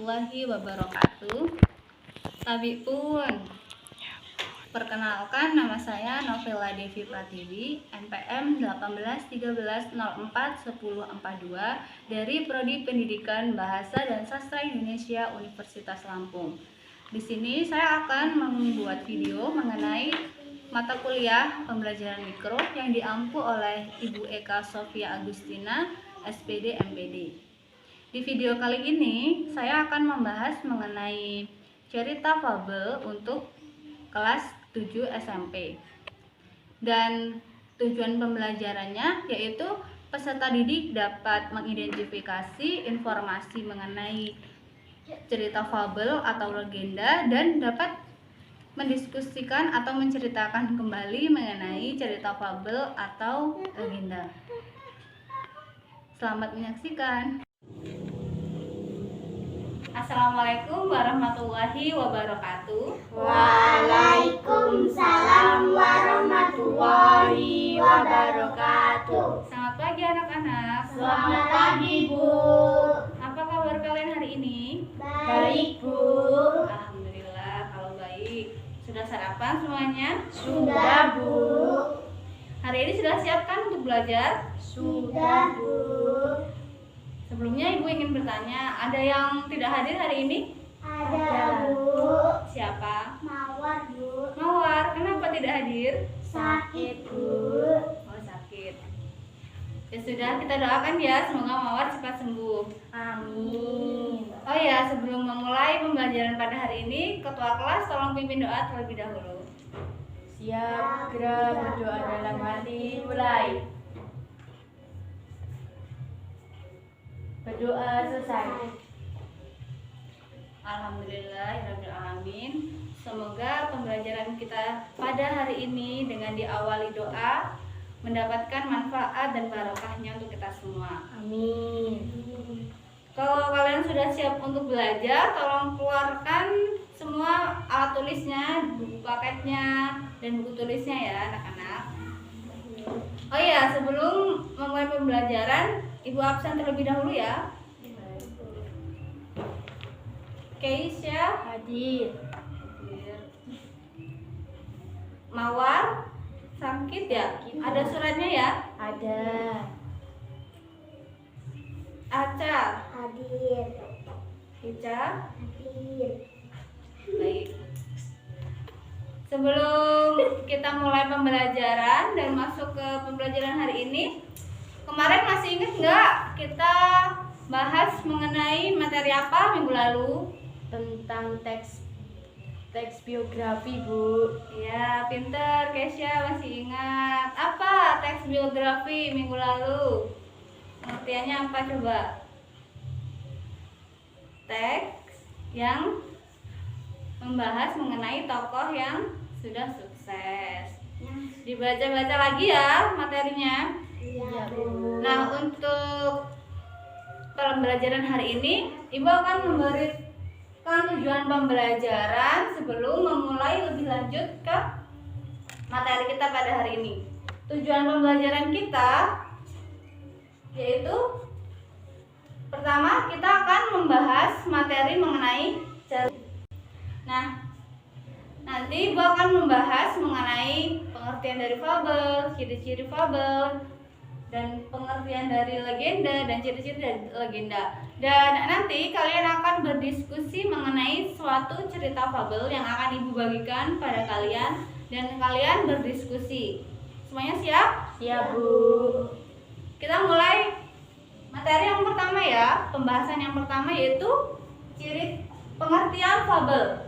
warahmatullahi wabarakatuh. Tabipun, perkenalkan nama saya Novela Devi Pratiwi, NPM 1813041042 dari Prodi Pendidikan Bahasa dan Sastra Indonesia Universitas Lampung. Di sini saya akan membuat video mengenai mata kuliah pembelajaran mikro yang diampu oleh Ibu Eka Sofia Agustina, SPD MPD. Di video kali ini saya akan membahas mengenai cerita fabel untuk kelas 7 SMP. Dan tujuan pembelajarannya yaitu peserta didik dapat mengidentifikasi informasi mengenai cerita fabel atau legenda dan dapat mendiskusikan atau menceritakan kembali mengenai cerita fabel atau legenda. Selamat menyaksikan. Assalamualaikum warahmatullahi wabarakatuh. Waalaikumsalam warahmatullahi wabarakatuh. Selamat pagi anak-anak. Selamat pagi, Bu. Apa kabar kalian hari ini? Baik, Bu. Alhamdulillah kalau baik. Sudah sarapan semuanya? Sudah, Bu. Hari ini sudah siapkan untuk belajar? Sudah, Bu. Sebelumnya Ibu ingin bertanya, ada yang tidak hadir hari ini? Ada, Bu. Siapa? Mawar, Bu. Mawar, kenapa tidak hadir? Sakit, Bu. Oh, sakit. Ya sudah, kita doakan ya, semoga Mawar cepat sembuh. Amin. Oh ya, sebelum memulai pembelajaran pada hari ini, ketua kelas tolong pimpin doa terlebih dahulu. Siap, gerak berdoa dalam hati, mulai. Berdoa selesai. Alhamdulillahirrahmanirrahim. Semoga pembelajaran kita pada hari ini dengan diawali doa mendapatkan manfaat dan barokahnya untuk kita semua. Amin. Kalau kalian sudah siap untuk belajar, tolong keluarkan semua alat tulisnya, buku paketnya, dan buku tulisnya ya anak-anak. Oh iya, sebelum memulai pembelajaran, Ibu absen terlebih dahulu ya. Keisha Hadir. Mawar sakit ya? Ada suratnya ya? Ada. Aca, Hadir. Ica, Hadir. baik. Sebelum kita mulai pembelajaran dan masuk ke pembelajaran hari ini, kemarin masih ingat nggak kita bahas mengenai materi apa minggu lalu? Tentang teks biografi, Bu. Ya, pinter, Kesya masih ingat. Apa teks biografi minggu lalu? Pengertiannya apa coba? Teks yang membahas mengenai tokoh yang sudah sukses. Dibaca-baca lagi ya materinya. Iya, Bu. Nah, untuk pembelajaran hari ini, Ibu akan memberikan tujuan pembelajaran sebelum memulai lebih lanjut ke materi kita pada hari ini. Tujuan pembelajaran kita yaitu pertama kita akan membahas materi mengenai cerita. Nah, nanti Ibu akan membahas mengenai pengertian dari fabel, ciri-ciri fabel, dan pengertian dari legenda dan ciri-ciri dari legenda. Dan nanti kalian akan berdiskusi mengenai suatu cerita fabel yang akan Ibu bagikan pada kalian dan kalian berdiskusi. Semuanya siap? Siap, Bu. Kita mulai materi yang pertama ya. Pembahasan yang pertama yaitu ciri pengertian fabel.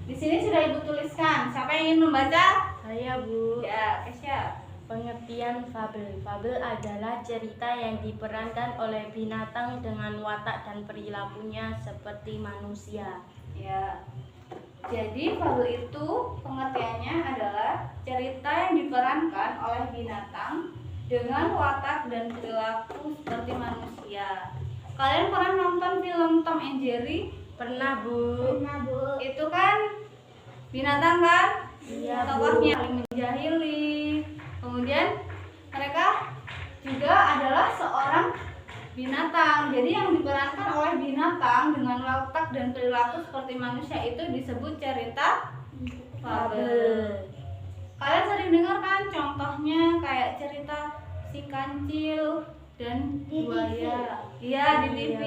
Di sini sudah Ibu tuliskan. Siapa yang ingin membaca? Saya, Bu. Ya, Kesya. Pengertian fabel. Fabel adalah cerita yang diperankan oleh binatang dengan watak dan perilakunya seperti manusia. Ya. Jadi fabel itu pengertiannya adalah cerita yang diperankan oleh binatang dengan watak dan perilaku seperti manusia. Kalian pernah nonton film Tom and Jerry? Pernah, Bu. Pernah, Bu. Itu kan binatang kan? Iya, Bu. Tokohnya saling menjahili. Kemudian mereka juga adalah seorang binatang. Jadi yang diperankan oleh binatang dengan watak dan perilaku seperti manusia itu disebut cerita fabel. Kalian sering dengar kan contohnya kayak cerita si kancil dan buaya. Iya, di TV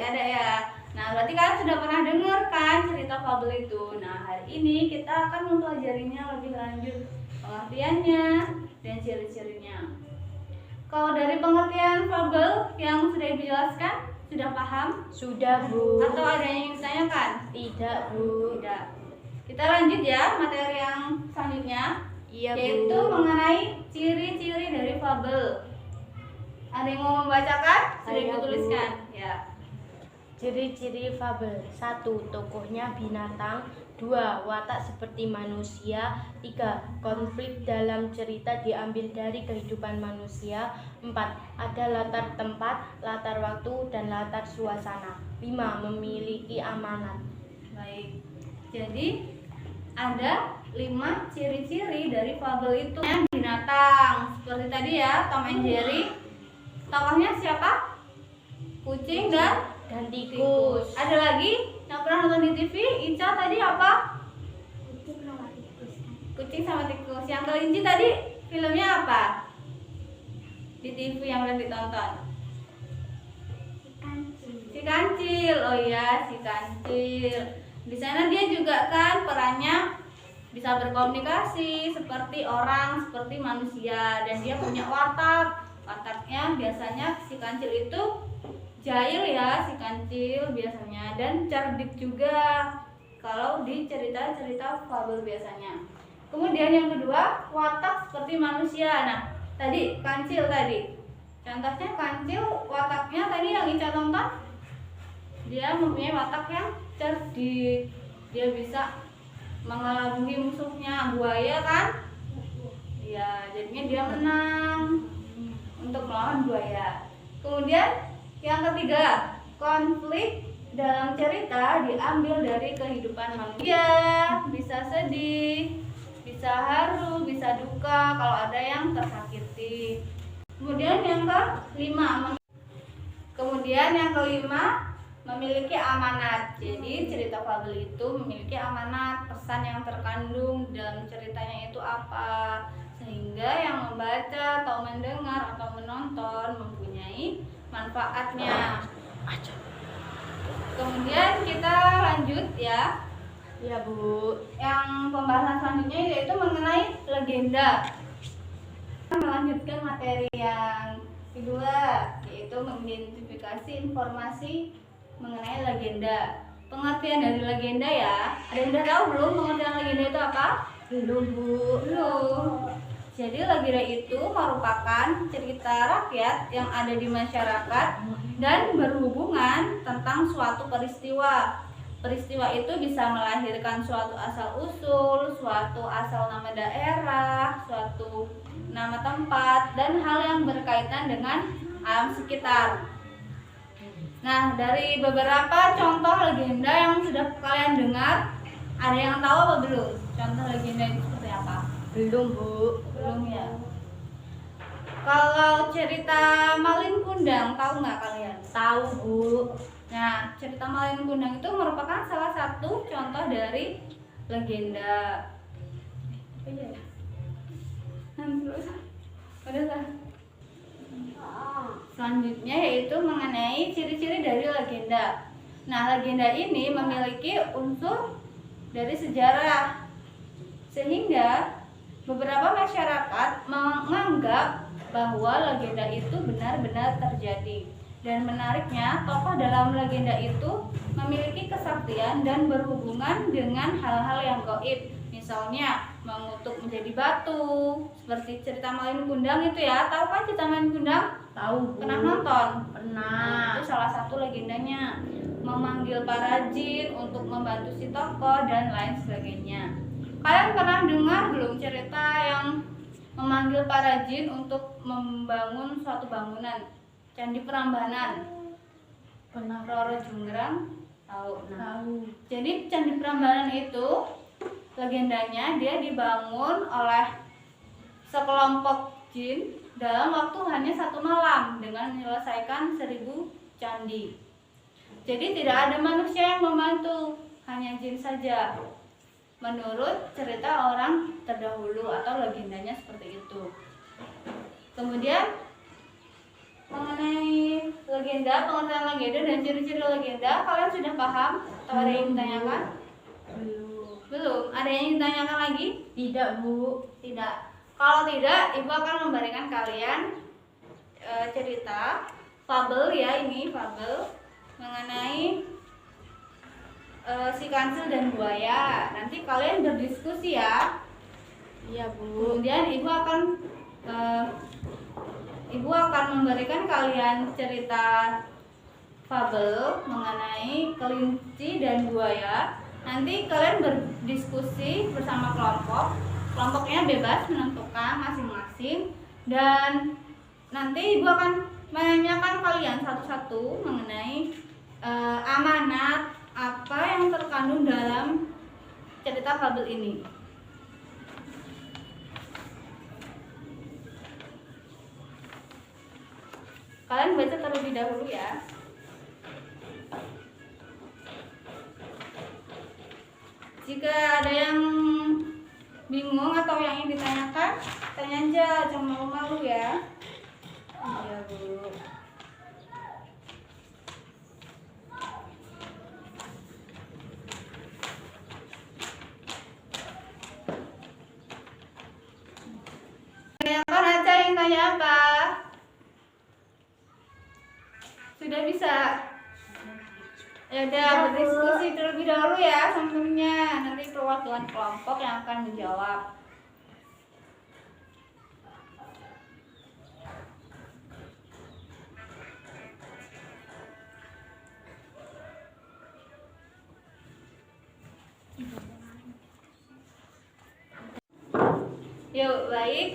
ada ya. Nah, berarti kalian sudah pernah dengar kan cerita fabel itu. Nah, hari ini kita akan mempelajarinya lebih lanjut, pengertiannya dan ciri-cirinya. Kalau dari pengertian fabel yang sudah dijelaskan, sudah paham? Sudah, Bu. Atau ada yang ingin ditanyakan? Tidak, Bu. Tidak. Kita lanjut ya materi yang selanjutnya, Iya, Bu. yaitu mengenai ciri-ciri dari fabel. Ada yang mau membacakan? Sudah Saya, Ibu Bu. tuliskan. Ya. Ciri-ciri fabel. 1. Tokohnya binatang. 2. Watak seperti manusia. 3. Konflik dalam cerita diambil dari kehidupan manusia. 4. Ada latar tempat, latar waktu, dan latar suasana. 5. Memiliki amanat. Baik. Jadi ada 5 ciri-ciri dari fabel itu. Yang binatang seperti tadi ya, Tom and Jerry. Tokohnya siapa? Kucing dan tikus. Ada lagi yang pernah nonton di TV? Ica tadi apa? Kucing sama tikus. Yang kelinci tadi filmnya apa? Di TV yang pernah ditonton? Si kancil. Oh iya, si kancil. Di sana dia juga kan perannya bisa berkomunikasi seperti orang, seperti manusia, dan dia punya watak. Wataknya biasanya si kancil itu jahil ya, si kancil biasanya, dan cerdik juga kalau di cerita-cerita fabel biasanya. Kemudian yang kedua, watak seperti manusia. Nah, tadi kancil tadi. Contohnya kancil, wataknya tadi yang Ica tonton, dia mempunyai watak yang cerdik. Dia bisa mengelabui musuhnya, buaya kan? Ya, jadinya dia menang untuk melawan buaya. Kemudian yang ketiga, konflik dalam cerita diambil dari kehidupan manusia. Bisa sedih, bisa haru, bisa duka kalau ada yang tersakiti. Kemudian yang kelima, memiliki amanat. Jadi cerita fabel itu memiliki amanat, pesan yang terkandung dalam ceritanya itu apa, sehingga yang membaca atau mendengar atau menonton mempunyai manfaatnya. Kemudian kita lanjut ya. Iya, Bu. Yang pembahasan selanjutnya yaitu mengenai legenda. Melanjutkan materi yang kedua, yaitu mengidentifikasi informasi mengenai legenda. Pengertian dari legenda ya. Ada yang udah tahu belum pengertian legenda itu apa? Belum, Bu. Belum. Jadi legenda itu merupakan cerita rakyat yang ada di masyarakat dan berhubungan tentang suatu peristiwa. Peristiwa itu bisa melahirkan suatu asal-usul, suatu asal nama daerah, suatu nama tempat, dan hal yang berkaitan dengan alam sekitar. Nah, dari beberapa contoh legenda yang sudah kalian dengar, ada yang tahu apa belum? Contoh legenda itu seperti apa? Belum, Bu. Belum ya. Kalau cerita Malin Kundang, tahu nggak kalian? Tahu, Bu. Nah, cerita Malin Kundang itu merupakan salah satu contoh dari legenda. Selanjutnya yaitu mengenai ciri-ciri dari legenda. Nah, legenda ini memiliki unsur dari sejarah, sehingga beberapa masyarakat menganggap bahwa legenda itu benar-benar terjadi. Dan menariknya, tokoh dalam legenda itu memiliki kesaktian dan berhubungan dengan hal-hal yang gaib. Misalnya mengutuk menjadi batu, seperti cerita Malin Kundang itu ya. Tahu kan cerita Malin Kundang? Tahu, Bu. Pernah nonton? Pernah. Nah, itu salah satu legendanya. Memanggil para jin untuk membantu si tokoh dan lain sebagainya. Kalian pernah dengar belum cerita yang memanggil para jin untuk membangun suatu bangunan? Candi Prambanan. Pernah. Roro Jonggrang tahu. Tahu. Jadi Candi Prambanan itu legendanya dia dibangun oleh sekelompok jin dalam waktu hanya 1 malam dengan menyelesaikan 1000 candi. Jadi tidak ada manusia yang membantu, hanya jin saja. Menurut cerita orang terdahulu atau legendanya seperti itu. Kemudian mengenai legenda, pengertian legenda dan ciri-ciri legenda, kalian sudah paham atau ada yang ditanyakan? Belum. Ada yang ditanyakan lagi? Tidak, Bu. Tidak. Kalau tidak, Ibu akan memberikan kalian cerita fabel ya, ini fabel mengenai si kancil dan buaya. Nanti kalian berdiskusi ya. Iya, Bu. Kemudian Ibu akan memberikan kalian cerita fabel mengenai kelinci dan buaya. Nanti kalian berdiskusi bersama kelompok. Kelompoknya bebas menentukan masing-masing, dan nanti Ibu akan menanyakan kalian satu-satu mengenai amanat apa yang terkandung dalam cerita fabel ini. Kalian baca terlebih dahulu ya. Jika ada yang bingung atau yang ingin ditanyakan, tanya aja, jangan malu-malu ya. Iya, Bu. Tanyakan aja, yang tanya apa? Sudah bisa? Ya udah, berdiskusi terlebih dahulu ya sebelumnya. Nanti perwakilan kelompok yang akan menjawab. Yuk, baik.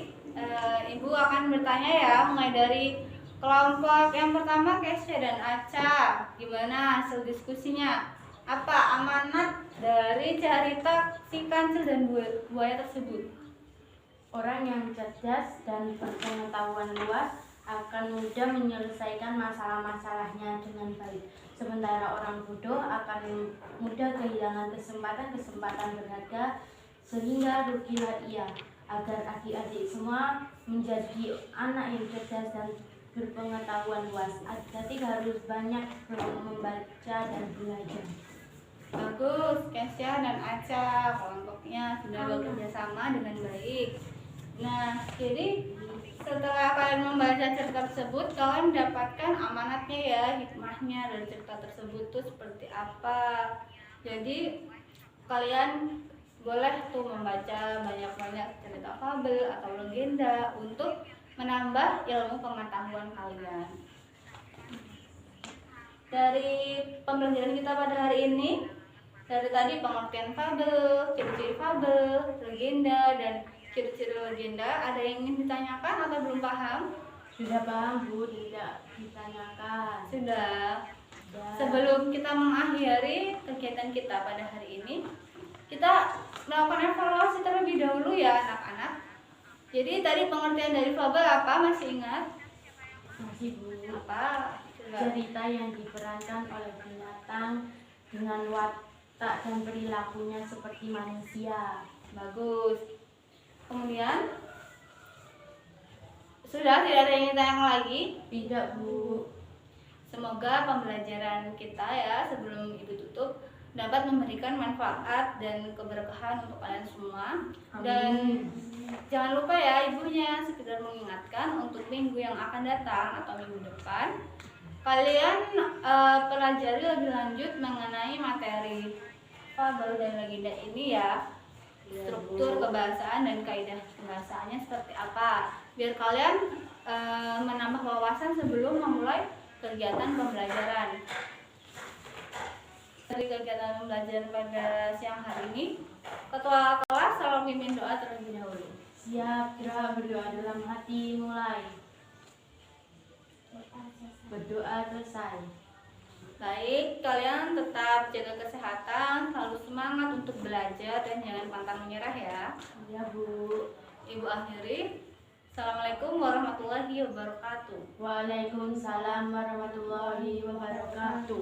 Ibu akan bertanya ya, mulai dari kelompok yang pertama, Kesya dan Aca. Gimana hasil diskusinya? Apa amanat dari cerita si kancil dan buaya tersebut? Orang yang cerdas dan berpengetahuan luas akan mudah menyelesaikan masalah-masalahnya dengan baik. Sementara orang bodoh akan mudah kehilangan kesempatan berharga, sehingga rugilah ia. Agar adik-adik semua menjadi anak yang cerdas dan berpengetahuan luas, adik-adik harus banyak membaca dan belajar. Bagus, Kesya dan Aca, kelompoknya sudah bekerja sama dengan baik. Nah, jadi setelah kalian membaca cerita tersebut, kalian mendapatkan amanatnya ya, hikmahnya dari cerita tersebut tuh seperti apa. Jadi kalian boleh tuh membaca banyak-banyak cerita fabel atau legenda untuk menambah ilmu pengetahuan kalian. Dari pembelajaran kita pada hari ini, dari tadi pengertian fabel, ciri-ciri fabel, legenda, dan ciri-ciri legenda, ada yang ingin ditanyakan atau belum paham? Sudah paham, Bu, tidak ditanyakan. Sudah. Sebelum kita mengakhiri kegiatan kita pada hari ini, kita melakukan evaluasi terlebih dahulu ya anak-anak. Jadi tadi pengertian dari fabel apa, masih ingat? Masih, Bu. Apa? Cerita yang diperankan oleh binatang dengan watak dan perilakunya seperti manusia. Bagus. Kemudian sudah, tidak ada yang ditanya lagi? Tidak, Bu. Semoga pembelajaran kita ya sebelum Ibu tutup dapat memberikan manfaat dan keberkahan untuk kalian semua. Amin. Dan jangan lupa ya, ibunya sekedar mengingatkan untuk minggu yang akan datang atau minggu depan kalian pelajari lebih lanjut mengenai materi fabel dan legenda ini ya, struktur kebahasaan dan kaidah kebahasaannya seperti apa, biar kalian menambah wawasan sebelum memulai kegiatan pembelajaran. Dari kegiatan pembelajaran pada siang hari ini, ketua kelas tolong pimpin doa terlebih dahulu. Siap, kita berdoa dalam hati, mulai. Berdoa selesai. Baik, kalian tetap jaga kesehatan, selalu semangat untuk belajar dan jangan pantang menyerah ya. Ya, Bu. Ibu akhiri. Assalamualaikum warahmatullahi wabarakatuh. Waalaikumsalam warahmatullahi wabarakatuh.